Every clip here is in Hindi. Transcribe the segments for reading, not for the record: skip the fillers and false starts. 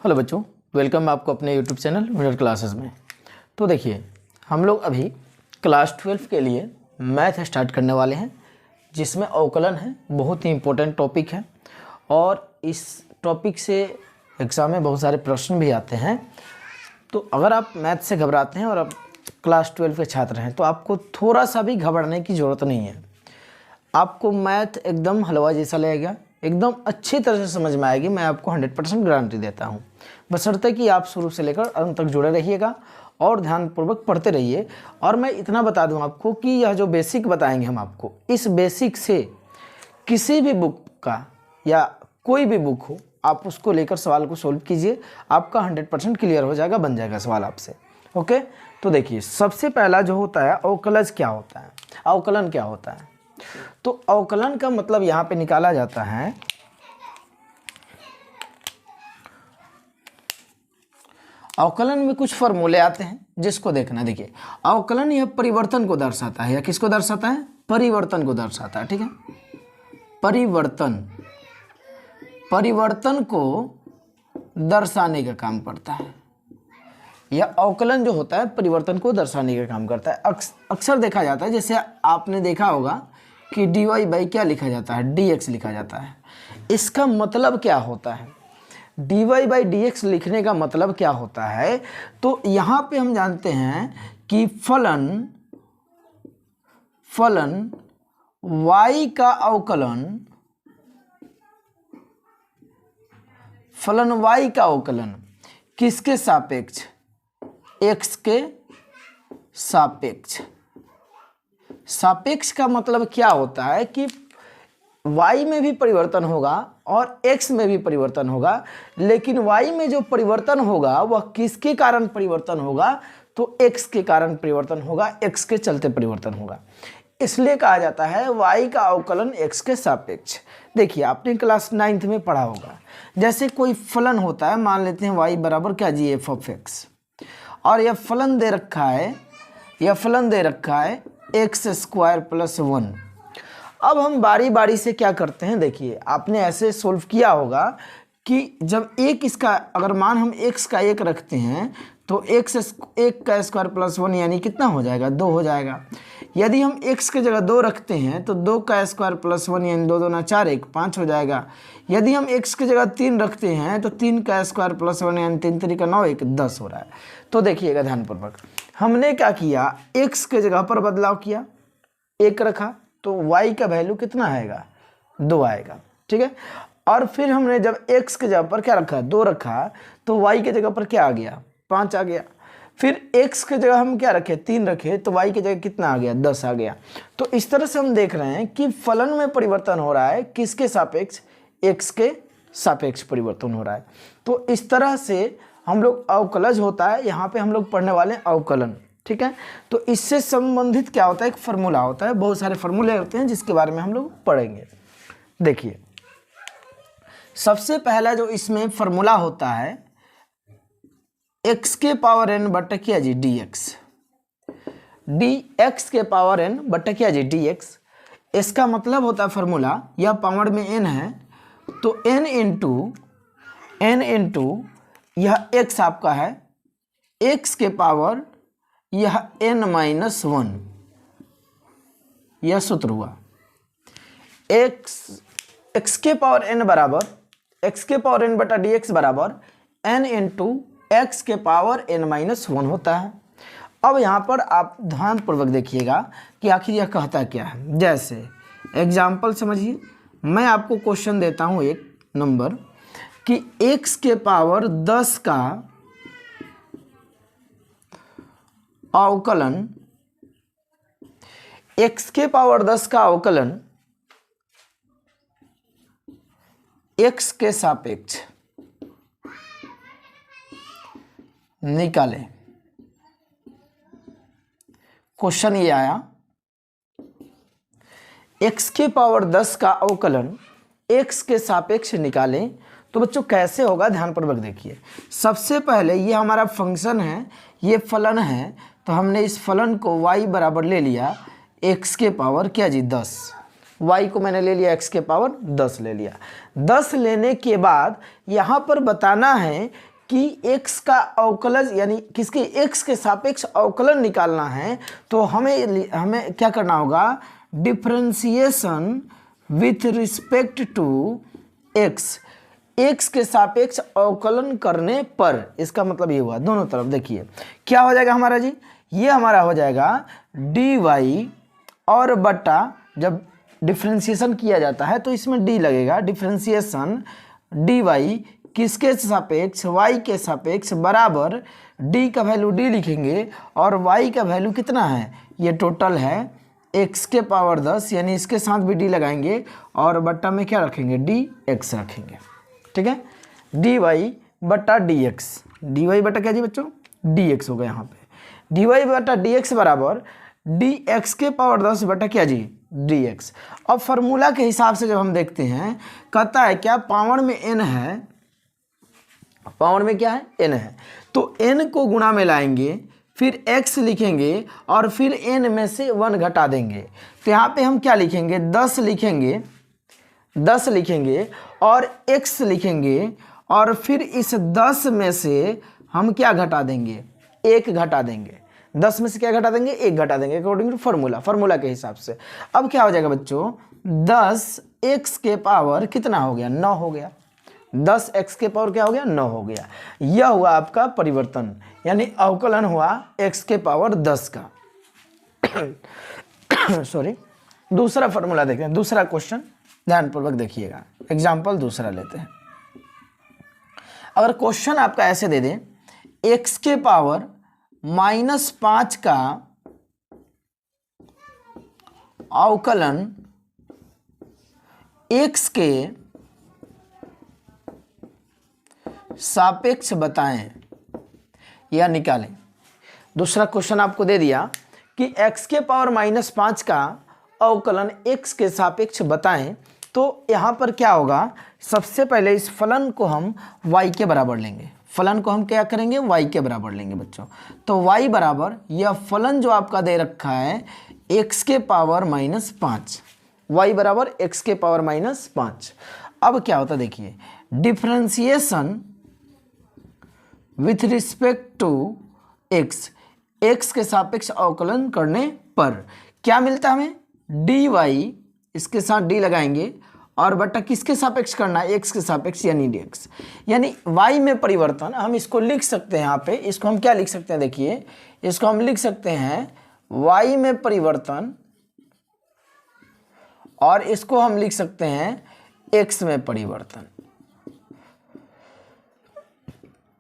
हेलो बच्चों, वेलकम आपको अपने यूट्यूब चैनल मिडल क्लासेस में। तो देखिए, हम लोग अभी क्लास 12 के लिए मैथ स्टार्ट करने वाले हैं, जिसमें अवकलन है। बहुत ही इम्पोर्टेंट टॉपिक है और इस टॉपिक से एग्ज़ाम में बहुत सारे प्रश्न भी आते हैं। तो अगर आप मैथ से घबराते हैं और आप क्लास 12 के छात्र हैं तो आपको थोड़ा सा भी घबराने की ज़रूरत नहीं है। आपको मैथ एकदम हलवा जैसा लगेगा, एकदम अच्छी तरह से समझ में आएगी। मैं आपको 100% गारंटी देता हूँ, बशर्ते कि आप शुरू से लेकर अंत तक जुड़े रहिएगा और ध्यानपूर्वक पढ़ते रहिए। और मैं इतना बता दूं आपको कि यह जो बेसिक बताएंगे हम आपको, इस बेसिक से किसी भी बुक का या कोई भी बुक हो, आप उसको लेकर सवाल को सोल्व कीजिए, आपका 100% क्लियर हो जाएगा, बन जाएगा सवाल आपसे। ओके, तो देखिए, सबसे पहला जो होता है अवकलज क्या होता है, अवकलन क्या होता है। तो अवकलन का मतलब यहाँ पे निकाला जाता है अवकलन में कुछ फॉर्मूले आते हैं जिसको देखना। देखिए, अवकलन यह परिवर्तन को दर्शाता है, या किसको दर्शाता है? परिवर्तन को दर्शाता है। ठीक है, परिवर्तन को दर्शाने का काम करता है। यह अवकलन जो होता है परिवर्तन को दर्शाने का काम करता है। अक्सर देखा जाता है, जैसे आपने देखा होगा कि dy बाई क्या लिखा जाता है? dx लिखा जाता है। इसका मतलब क्या होता है? dy बाई dx लिखने का मतलब क्या होता है? तो यहाँ पे हम जानते हैं कि फलन y का अवकलन, फलन y का अवकलन किसके सापेक्ष? x के सापेक्ष। सापेक्ष का मतलब क्या होता है कि y में भी परिवर्तन होगा और x में भी परिवर्तन होगा, लेकिन y में जो परिवर्तन होगा वह किसके कारण परिवर्तन होगा? तो x के कारण परिवर्तन होगा, x के चलते परिवर्तन होगा। इसलिए कहा जाता है y का अवकलन x के सापेक्ष। देखिए, आपने क्लास 9th में पढ़ा होगा, जैसे कोई फलन होता है, मान लेते हैं y बराबर क्या जी एफ ऑफ एक्स, और यह फलन दे रखा है एक्स स्क्वायर प्लस 1। अब हम बारी बारी से क्या करते हैं, देखिए आपने ऐसे सोल्व किया होगा कि जब एक इसका अगर मान हम x का 1 रखते हैं तो x 1 का स्क्वायर प्लस 1 यानी कितना हो जाएगा? 2 हो जाएगा। यदि हम x की जगह 2 रखते हैं तो 2 का स्क्वायर प्लस 1 यानी 2 दूना 4 1 5 हो जाएगा। यदि हम x की जगह 3 रखते हैं तो 3 का स्क्वायर प्लस 1 यानी 3 3 का 9 1 10 हो रहा है। तो देखिएगा ध्यानपूर्वक, हमने क्या किया? x के जगह पर बदलाव किया, 1 रखा तो y का वैल्यू कितना आएगा? 2 आएगा। ठीक है, और फिर हमने जब x के जगह पर क्या रखा? 2 रखा, तो y के जगह पर क्या आ गया? 5 आ गया। फिर x के जगह हम क्या रखे? 3 रखे, तो y की जगह कितना आ गया? 10 आ गया। तो इस तरह से हम देख रहे हैं कि फलन में परिवर्तन हो रहा है, किसके सापेक्ष? x के सापेक्ष परिवर्तन हो रहा है। तो इस तरह से हम लोग अवकलज होता है, यहाँ पे हम लोग पढ़ने वाले हैं अवकलन। ठीक है, तो इससे संबंधित क्या होता है? एक फार्मूला होता है, बहुत सारे फार्मूले होते हैं जिसके बारे में हम लोग पढ़ेंगे। देखिए, सबसे पहला जो इसमें फार्मूला होता है x के पावर n बटा क्या जी dx के पावर n बटा क्या जी dx। इसका मतलब होता है फार्मूला, यह पावर में n है तो n इंटू यह x आपका है, x के पावर यह n-1, यह सूत्र हुआ। x के पावर n बराबर x के पावर n बटा dx बराबर n इंटू x के पावर n-1 होता है। अब यहाँ पर आप ध्यानपूर्वक देखिएगा कि आखिर यह कहता क्या है। जैसे एग्जाम्पल समझिए, मैं आपको क्वेश्चन देता हूँ एक नंबर कि x के पावर 10 का अवकलन, x के पावर 10 का अवकलन x के सापेक्ष निकालें। क्वेश्चन ये आया, x के पावर 10 का अवकलन x के सापेक्ष निकालें। तो बच्चों कैसे होगा? ध्यानपूर्वक देखिए। सबसे पहले ये हमारा फंक्शन है, ये फलन है, तो हमने इस फलन को y बराबर ले लिया x के पावर क्या जी 10। y को मैंने ले लिया x के पावर 10 ले लिया। 10 लेने के बाद यहाँ पर बताना है कि x का अवकलज यानी किसके x के सापेक्ष अवकलन निकालना है, तो हमें क्या करना होगा, differentiation with respect to x के सापेक्ष अवकलन करने पर। इसका मतलब ये हुआ दोनों तरफ देखिए क्या हो जाएगा हमारा जी, ये हमारा हो जाएगा dy और बटा, जब डिफरेंशिएशन किया जाता है तो इसमें d लगेगा, डिफरेंशिएशन dy किसके सापेक्ष, y के सापेक्ष बराबर d का वैल्यू d लिखेंगे और y का वैल्यू कितना है, ये टोटल है x के पावर 10, यानी इसके साथ भी d लगाएंगे और बट्टा में क्या रखेंगे, dx रखेंगे। ठीक है, dy बट्टा dx, dy बटा क्या जी बच्चों, dx होगा यहाँ पे, dy बटा dx बराबर dx के पावर 10 बटा क्या जी, dx। अब फार्मूला के हिसाब से जब हम देखते हैं, कहता है क्या, पावर में n है, पावर में क्या है, n है, तो n को गुणा में लाएंगे, फिर x लिखेंगे और फिर n में से 1 घटा देंगे। तो यहाँ पे हम क्या लिखेंगे, 10 लिखेंगे, 10 लिखेंगे और x लिखेंगे और फिर इस 10 में से हम क्या घटा देंगे, 1 घटा देंगे। 10 में से क्या घटा देंगे, 1 घटा देंगे अकॉर्डिंग टू फार्मूला के हिसाब से। अब क्या हो जाएगा बच्चों, 10 x के पावर कितना हो गया, 9 हो गया, 10 x के पावर क्या हो गया, 9 हो गया। यह हुआ आपका परिवर्तन, यानी अवकलन हुआ x के पावर 10 का। सॉरी, दूसरा फार्मूला देखते हैं, दूसरा क्वेश्चन ध्यानपूर्वक देखिएगा, एग्जाम्पल दूसरा लेते हैं। अगर क्वेश्चन आपका ऐसे दे दे, x के पावर -5 का अवकलन x के सापेक्ष बताएं या निकालें। दूसरा क्वेश्चन आपको दे दिया कि x के पावर -5 का अवकलन x के सापेक्ष बताएं, तो यहाँ पर क्या होगा, सबसे पहले इस फलन को हम y के बराबर लेंगे, फलन को हम क्या करेंगे, y के बराबर लेंगे बच्चों। तो y बराबर यह फलन जो आपका दे रखा है x के पावर -5, y बराबर x के पावर -5। अब क्या होता देखिए, differentiation with respect to x के सापेक्ष अवकलन करने पर क्या मिलता है हमें, dy, इसके साथ d लगाएंगे और बटा किसके सापेक्ष करना है, x के सापेक्ष यानी dx, यानी y में परिवर्तन। हम इसको लिख सकते हैं, यहाँ पे इसको हम क्या लिख सकते हैं, देखिए इसको हम लिख सकते हैं y में परिवर्तन और इसको हम लिख सकते हैं x में परिवर्तन,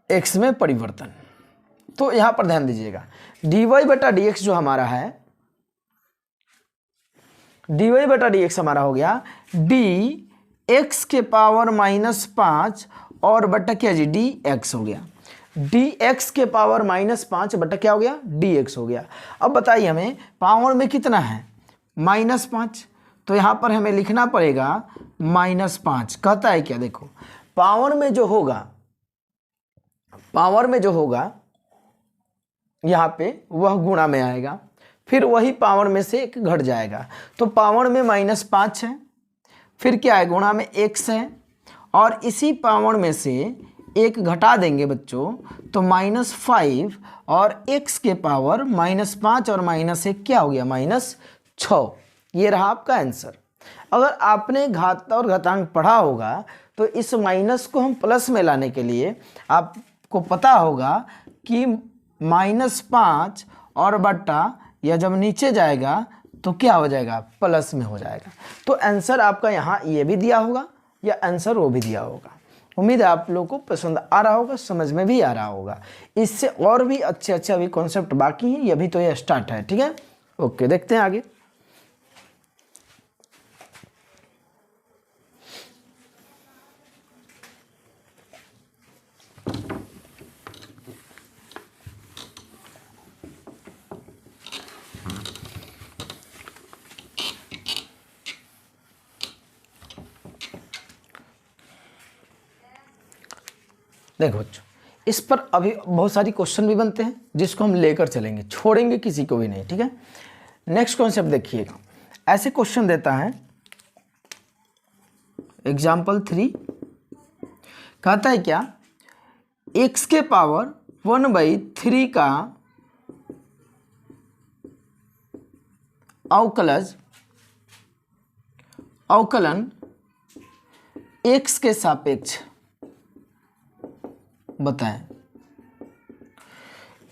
x में परिवर्तन। तो यहां पर ध्यान दीजिएगा, dy बटा dx जो हमारा है, dy बटा dx हमारा हो गया dx के पावर -5 और बटा क्या जी, dx हो गया, dx के पावर -5 बटा क्या हो गया, dx हो गया। अब बताइए हमें पावर में कितना है, -5, तो यहाँ पर हमें लिखना पड़ेगा -5। कहता है क्या, देखो पावर में जो होगा, पावर में जो होगा यहाँ पे वह गुणा में आएगा, फिर वही पावर में से 1 घट जाएगा, तो पावर में -5 है, फिर क्या है, गुणा में x है और इसी पावर में से 1 घटा देंगे बच्चों, तो -5 और x के पावर -5 और -1 क्या हो गया, -6। ये रहा आपका आंसर। अगर आपने घात और घातांक पढ़ा होगा तो इस माइनस को हम प्लस में लाने के लिए आपको पता होगा कि -5 और बट्टा या जब नीचे जाएगा तो क्या हो जाएगा, प्लस में हो जाएगा। तो आंसर आपका यहाँ ये भी दिया होगा या आंसर वो भी दिया होगा। उम्मीद है आप लोगों को पसंद आ रहा होगा, समझ में भी आ रहा होगा। इससे और भी अच्छे अभी कॉन्सेप्ट बाकी हैं, ये भी तो ये स्टार्ट है। ठीक है, ओके, देखते हैं आगे। देखो बच्चों, इस पर अभी बहुत सारी क्वेश्चन भी बनते हैं जिसको हम लेकर चलेंगे, छोड़ेंगे किसी को भी नहीं। ठीक है, नेक्स्ट कॉन्सेप्ट देखिएगा। ऐसे क्वेश्चन देता है एग्जाम्पल 3, कहता है क्या, एक्स के पावर 1/3 का अवकलन एक्स के सापेक्ष बताएं।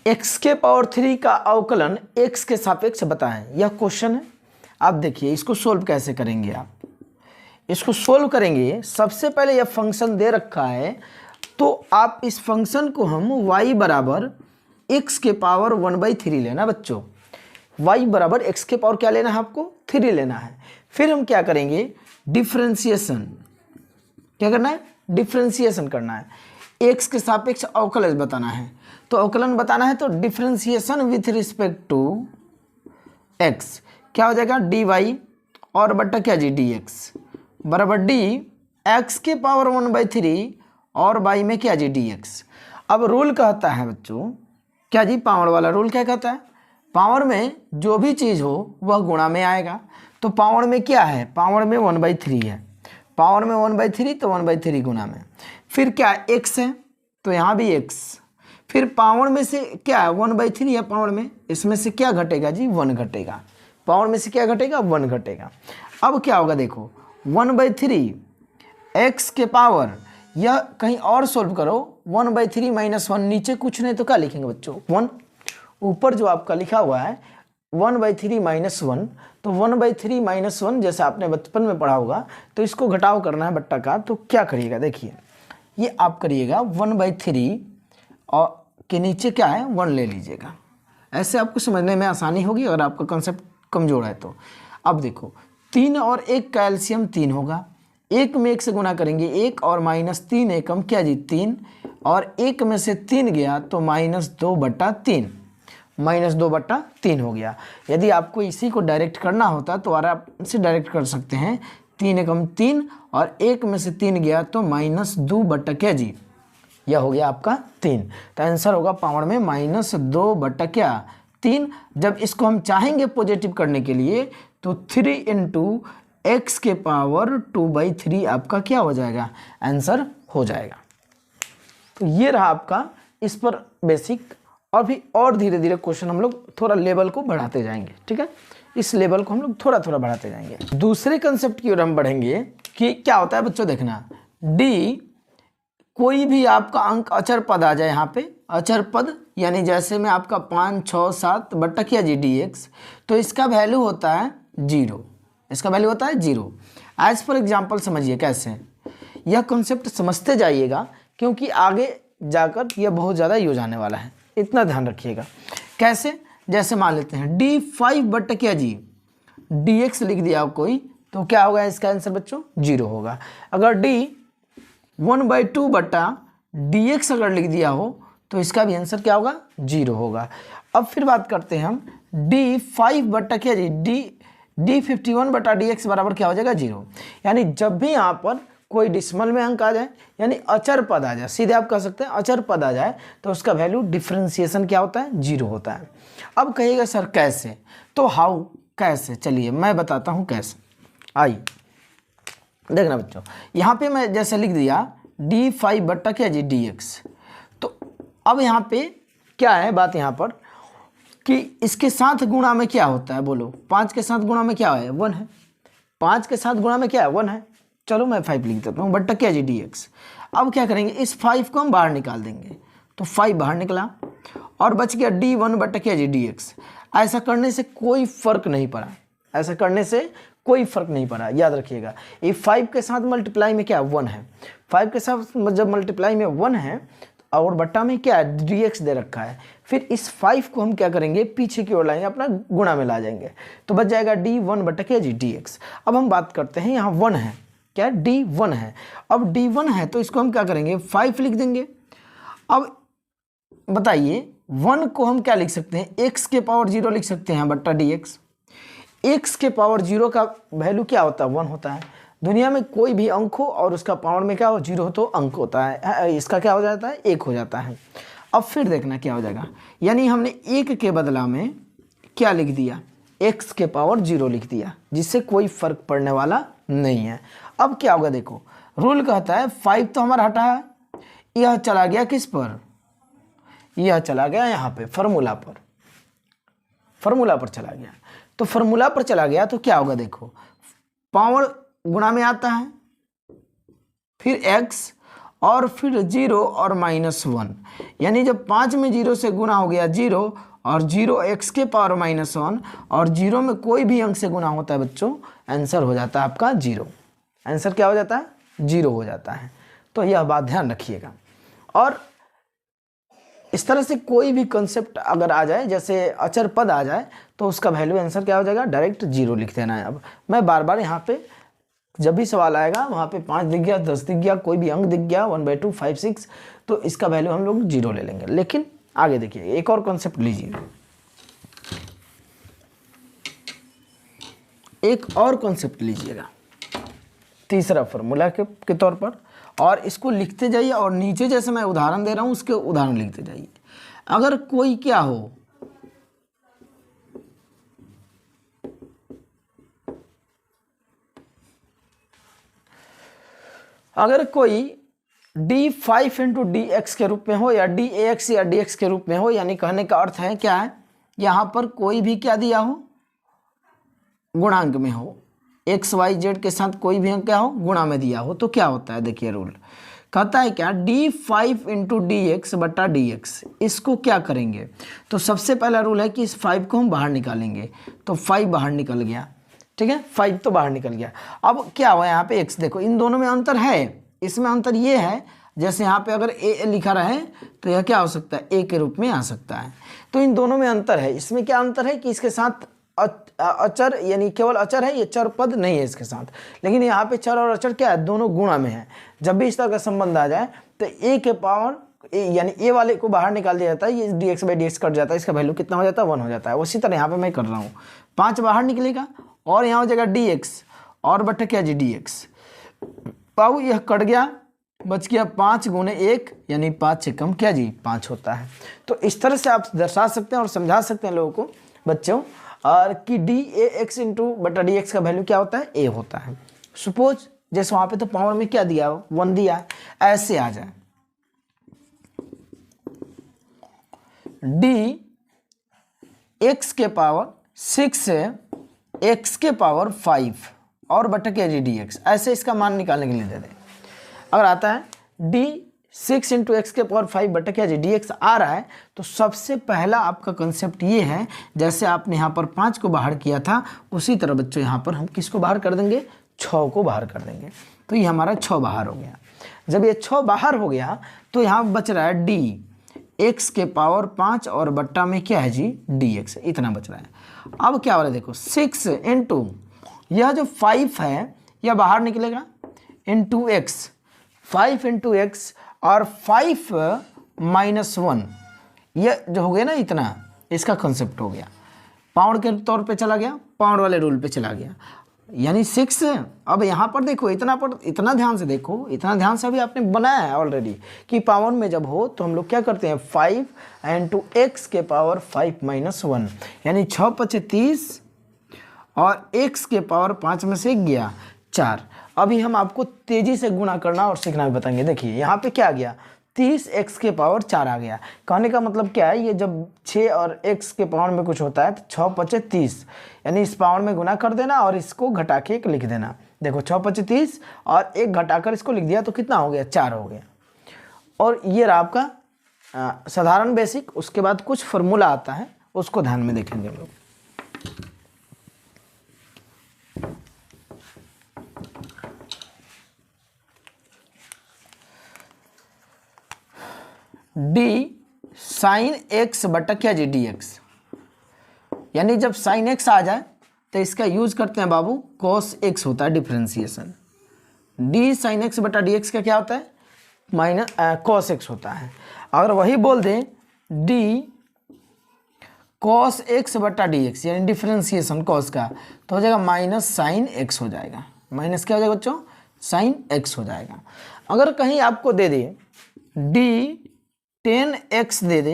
एक्स के पावर 3 का अवकलन एक्स के सापेक्ष बताएं, यह क्वेश्चन है। आप देखिए इसको सोल्व कैसे करेंगे। आप इसको सोल्व करेंगे, सबसे पहले यह फंक्शन दे रखा है तो आप इस फंक्शन को हम y बराबर एक्स के पावर 1/3 लेना बच्चों। y बराबर एक्स के पावर क्या लेना है आपको, 3 लेना है। फिर हम क्या करेंगे, डिफरेंशिएशन। क्या करना है, डिफरेंशिएशन करना है। एक्स के सापेक्ष अवकलन बताना है, तो अवकलन बताना है तो differentiation with respect to X क्या हो जाएगा, डी वाई और बट्टा क्या जी डी एक्स बराबर डी एक्स के पावर 1/3 और बाई में क्या जी डी एक्स। अब रूल कहता है बच्चों क्या जी, पावर वाला रूल क्या कहता है, पावर में जो भी चीज़ हो वह गुणा में आएगा। तो पावर में क्या है, पावर में 1/3 है, पावर में 1/3 तो 1/3 गुणा में, फिर क्या x है तो यहाँ भी x, फिर पावर में से क्या है 1/3 है पावर में, इसमें से क्या घटेगा जी 1 घटेगा, पावर में से क्या घटेगा 1 घटेगा। अब क्या होगा देखो 1/3 x के पावर, यह कहीं और सोल्व करो 1/3 - 1, नीचे कुछ नहीं तो क्या लिखेंगे बच्चों 1, ऊपर जो आपका लिखा हुआ है 1/3 - 1, तो 1/3 - 1 जैसे आपने बचपन में पढ़ा होगा, तो इसको घटाव करना है बट्टा का। तो क्या करिएगा देखिए, ये आप करिएगा 1/3 और के नीचे क्या है 1 ले लीजिएगा, ऐसे आपको समझने में आसानी होगी अगर आपका कंसेप्ट कमज़ोर है तो। अब देखो 3 और 1 का एलसीएम 3 होगा, 1 में 1 से गुना करेंगे 1 और -3 एकम क्या जी 3, और 1 में से 3 गया तो -2/3, -2/3 हो गया। यदि आपको इसी को डायरेक्ट करना होता तो आराम से डायरेक्ट कर सकते हैं, 3 एकम 3 और 1 में से 3 गया तो -2 क्या जी, यह हो गया आपका 3। तो आंसर होगा पावर में -2/3। जब इसको हम चाहेंगे पॉजिटिव करने के लिए तो 3 × x के पावर 2/3 आपका क्या हो जाएगा, आंसर हो जाएगा। तो ये रहा आपका इस पर बेसिक, और धीरे धीरे क्वेश्चन हम लोग थोड़ा लेवल को बढ़ाते जाएंगे, ठीक है, इस लेवल को हम लोग थोड़ा थोड़ा बढ़ाते जाएंगे। दूसरे कंसेप्ट की ओर हम बढ़ेंगे कि क्या होता है बच्चों, देखना डी कोई भी आपका अंक अचर पद आ जाए, यहाँ पे अचर पद यानी जैसे में आपका 5, 6, 7 बट्टा क्या जी डी एक्स, तो इसका वैल्यू होता है 0, इसका वैल्यू होता है 0। एज फॉर एग्जाम्पल समझिए कैसे, यह कॉन्सेप्ट समझते जाइएगा क्योंकि आगे जाकर यह बहुत ज़्यादा यूज आने वाला है, इतना ध्यान रखिएगा। कैसे, जैसे मान लेते हैं d5 बट्टा क्या जी dx लिख दिया कोई, तो क्या होगा इसका आंसर बच्चों 0 होगा। अगर d 1/2 बट्टा dx अगर लिख दिया हो तो इसका भी आंसर क्या होगा 0 होगा। अब फिर बात करते हैं हम d5 बट्टा क्या जी d51 बट्टा dx बराबर क्या हो जाएगा 0। यानी जब भी यहाँ पर कोई डिसिमल में अंक आ जाए यानी अचर पद आ जाए, सीधे आप कह सकते हैं अचर पद आ जाए, तो उसका वैल्यू डिफरेंशिएशन क्या होता है 0 होता है। अब कहिएगा सर कैसे, तो हाउ कैसे, चलिए मैं बताता हूँ कैसे। आइए देखना बच्चों, यहाँ पे मैं जैसे लिख दिया d5 बट्टा क्या जी dx, तो अब यहाँ पे क्या है बात यहाँ पर कि इसके साथ गुणा में क्या होता है बोलो, 5 के साथ गुणा में क्या है 1 है, 5 के साथ गुणा में क्या है 1 है, चलो मैं 5 लिख देता हूँ बट्टा क्या जी dx। अब क्या करेंगे, इस 5 को हम बाहर निकाल देंगे, तो 5 बाहर निकला और बच गया d1 बट्टा क्या जी dx। ऐसा करने से कोई फर्क नहीं पड़ा, ऐसा करने से कोई फर्क नहीं पड़ा, याद रखिएगा। ये 5 के साथ मल्टीप्लाई में क्या 1 है, 5 के साथ जब मल्टीप्लाई में 1 है और बट्टा में क्या है dx दे रखा है, फिर इस 5 को हम क्या करेंगे पीछे की ओर लाएंगे, अपना गुणा में ला जाएंगे, तो बच जाएगा d1 बट्टा क्या जी dx। अब हम बात करते हैं यहाँ 1 है, क्या d1 है, अब d1 है तो इसको हम क्या करेंगे 5 लिख देंगे। अब बताइए 1 को हम क्या लिख सकते हैं, x के पावर 0 लिख सकते हैं बट्टा dx। x के पावर 0 का वैल्यू क्या होता है 1 होता है। दुनिया में कोई भी अंक हो और उसका पावर में क्या हो 0 हो तो अंक होता है, इसका क्या हो जाता है 1 हो जाता है। अब फिर देखना क्या हो जाएगा, यानी हमने 1 के बदला में क्या लिख दिया x के पावर 0 लिख दिया, जिससे कोई फर्क पड़ने वाला नहीं है। अब क्या होगा देखो, रूल कहता है 5 तो हमारा हटा है, यह चला गया किस पर, यह चला गया यहाँ पे फार्मूला पर, फार्मूला पर चला गया। तो फार्मूला पर चला गया तो क्या होगा, देखो पावर गुणा में आता है, फिर x और फिर 0 और -1, यानी जब 5 में 0 से गुणा हो गया 0 और 0 x के पावर -1 और 0 में कोई भी अंक से गुणा होता है बच्चों, आंसर हो जाता है आपका 0। आंसर क्या हो जाता है, 0 हो जाता है। तो यह बात ध्यान रखिएगा। और इस तरह से कोई भी कंसेप्ट अगर आ जाए, जैसे अचर पद आ जाए, तो उसका वैल्यू आंसर क्या हो जाएगा, डायरेक्ट 0 लिख देना है। अब मैं बार बार यहाँ पे जब भी सवाल आएगा वहाँ पे 5 दिख गया, 10 दिख गया, कोई भी अंक दिख गया 1/2, 5, 6, तो इसका वैल्यू हम लोग 0 ले लेंगे। लेकिन आगे देखिए एक और कॉन्सेप्ट लीजिए, एक और कॉन्सेप्ट लीजिएगा तीसरा फार्मूला के तौर पर, और इसको लिखते जाइए और नीचे जैसे मैं उदाहरण दे रहा हूँ उसके उदाहरण लिखते जाइए। अगर कोई क्या हो, अगर कोई d5 × dx के रूप में हो या dAx या dx के रूप में हो, यानी कहने का अर्थ है क्या है, यहाँ पर कोई भी क्या दिया हो, गुणांक में हो, x y z के साथ कोई भी अंक क्या हो, गुणा में दिया हो, तो क्या होता है, देखिए रूल कहता है क्या, d5 × dx बटा dx। इसको क्या करेंगे, तो सबसे पहला रूल है कि इस 5 को हम बाहर निकालेंगे, तो 5 बाहर निकल गया, ठीक है, 5 तो बाहर निकल गया। अब क्या हुआ यहाँ पे x, देखो इन दोनों में अंतर है, इसमें अंतर ये है, जैसे यहाँ पे अगर a लिखा रहे तो यह क्या हो सकता है, a के रूप में आ सकता है। तो इन दोनों में अंतर है। इसमें क्या अंतर है कि इसके साथ अचर, यानी केवल अचर है, ये चर पद नहीं है इसके साथ, लेकिन यहाँ पे चर और अचर क्या है, दोनों गुणा में है। जब भी इस तरह का संबंध आ जाए तो a के पावर यानी a वाले को बाहर निकाल दिया जाता है, ये dx/dx कट जाता है, इसका वैल्यू कितना हो जाता है, 1 हो जाता है। उसी तरह यहाँ पे मैं कर रहा हूँ, 5 बाहर निकलेगा और यहाँ हो जाएगा dx और बटा क्या जी dx। पाऊ यह कट गया, बच गया 5 × 1 यानी 5 से कम क्या जी 5 होता है। तो इस तरह से आप दर्शा सकते हैं और समझा सकते हैं लोगों को, बच्चों, और कि dAx × बटा dx का वैल्यू क्या होता है, a होता है। सपोज जैसे वहाँ पे तो पावर में क्या दिया, 1 दिया, ऐसे आ जाए dx के पावर 6 x के पावर 5 और बटा क्या जी dx, ऐसे इसका मान निकालने के लिए दे दें। अगर आता है d6 × x के पावर 5 बटा क्या जी dx आ रहा है, तो सबसे पहला आपका कंसेप्ट ये है, जैसे आपने यहाँ पर 5 को बाहर किया था उसी तरह बच्चों यहाँ पर हम किसको बाहर कर देंगे, 6 को बाहर कर देंगे। तो ये हमारा 6 बाहर हो गया। जब ये 6 बाहर हो गया तो यहाँ बच रहा है d x के पावर 5 और बट्टा में क्या है जी dx, इतना बच रहा है। अब क्या हो रहा है, देखो 6 × यह जो 5 है यह बाहर निकलेगा इंटू x, 5 × x और 5 - 1, यह जो हो गया ना इतना, इसका कंसेप्ट हो गया, पाउंड के तौर पे चला गया, पाउंड वाले रूल पे चला गया, यानी 6। अब यहाँ पर देखो इतना ध्यान से देखो, इतना ध्यान से अभी आपने बनाया है ऑलरेडी कि पाउंड में जब हो तो हम लोग क्या करते हैं, 5 × x के पावर 5 - 1 यानी 6 × 5 = 30 और x के पावर 5 में से गया 4। अभी हम आपको तेजी से गुणा करना और सीखना भी बताएंगे। देखिए यहाँ पे क्या आ गया, 30 x के पावर 4 आ गया। कहने का मतलब क्या है, ये जब 6 और x के पावर में कुछ होता है तो 6 × 5 = 30, यानी इस पावर में गुना कर देना और इसको घटा के 1 लिख देना। देखो 6 × 5 = 30 और 1 घटाकर इसको लिख दिया तो कितना हो गया, 4 हो गया। और ये रहा आपका साधारण बेसिक। उसके बाद कुछ फार्मूला आता है, उसको ध्यान में देखेंगे हम लोग। d sin x बटा क्या जी dx, यानी जब sin x आ जाए तो इसका यूज करते हैं बाबू, cos x होता है डिफरेंशिएशन। d sin x बटा dx का क्या होता है, cos x होता है। अगर वही बोल दें d cos x बटा dx यानी डिफरेंशिएशन cos का, तो हो जाएगा -sin x हो जाएगा। माइनस क्या हो जाएगा बच्चों, sin x हो जाएगा। अगर कहीं आपको दे दे d 10x दे दे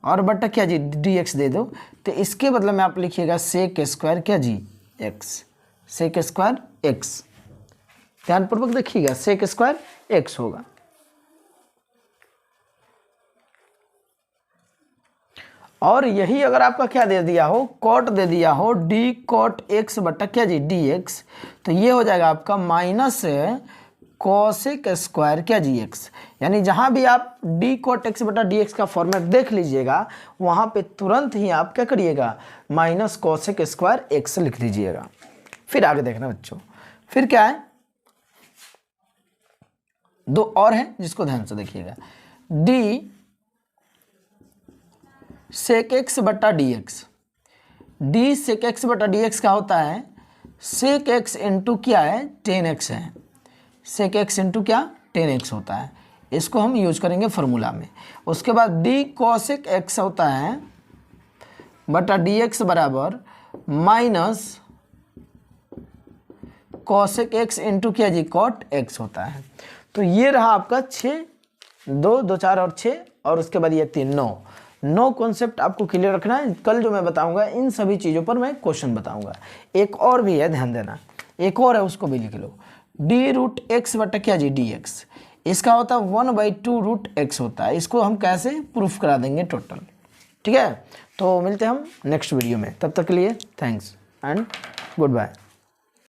और बटा क्या जी dx दे दो, तो इसके बदले में आप लिखिएगा sec² क्या जी x, sec² x। ध्यानपूर्वक देखिएगा, sec² x होगा। और यही अगर आपका क्या दे दिया हो, कॉट दे दिया हो डी कॉट एक्स बटा क्या जी डी एक्स, तो ये हो जाएगा आपका माइनस कॉसेक स्क्वायर क्या जी एक्स। यानी जहाँ भी आप डी कॉट एक्स बटा डी एक्स का फॉर्मेट देख लीजिएगा वहाँ पे तुरंत ही आप क्या करिएगा, माइनस कॉसेक स्क्वायर एक्स लिख दीजिएगा। फिर आगे देखना बच्चों, फिर क्या है, दो और है जिसको ध्यान से देखिएगा। डी सेक एक्स बटा D X, D sec X बटा डी एक्स का होता है सेक एक्स इंटू क्या है 10x है, सेक एक्स इंटू क्या 10x होता है, इसको हम यूज करेंगे फार्मूला में। उसके बाद डी कॉसेक एक्स होता है बटा डी एक्स बराबर माइनस कॉसेक एक्स इंटू क्या जी कॉट एक्स होता है। तो ये रहा आपका 6, 2, 2, 4 और 6, और उसके बाद ये 3, 9 कॉन्सेप्ट आपको क्लियर रखना है। कल जो मैं बताऊंगा इन सभी चीज़ों पर मैं क्वेश्चन बताऊंगा। एक और भी है, ध्यान देना, एक और है उसको भी लिख लो। डी रूट एक्स बटा क्या जी डी एक्स, इसका होता है 1/2 रूट एक्स होता है। इसको हम कैसे प्रूफ करा देंगे टोटल, ठीक है। तो मिलते हैं हम नेक्स्ट वीडियो में, तब तक के लिए थैंक्स एंड गुड बाय।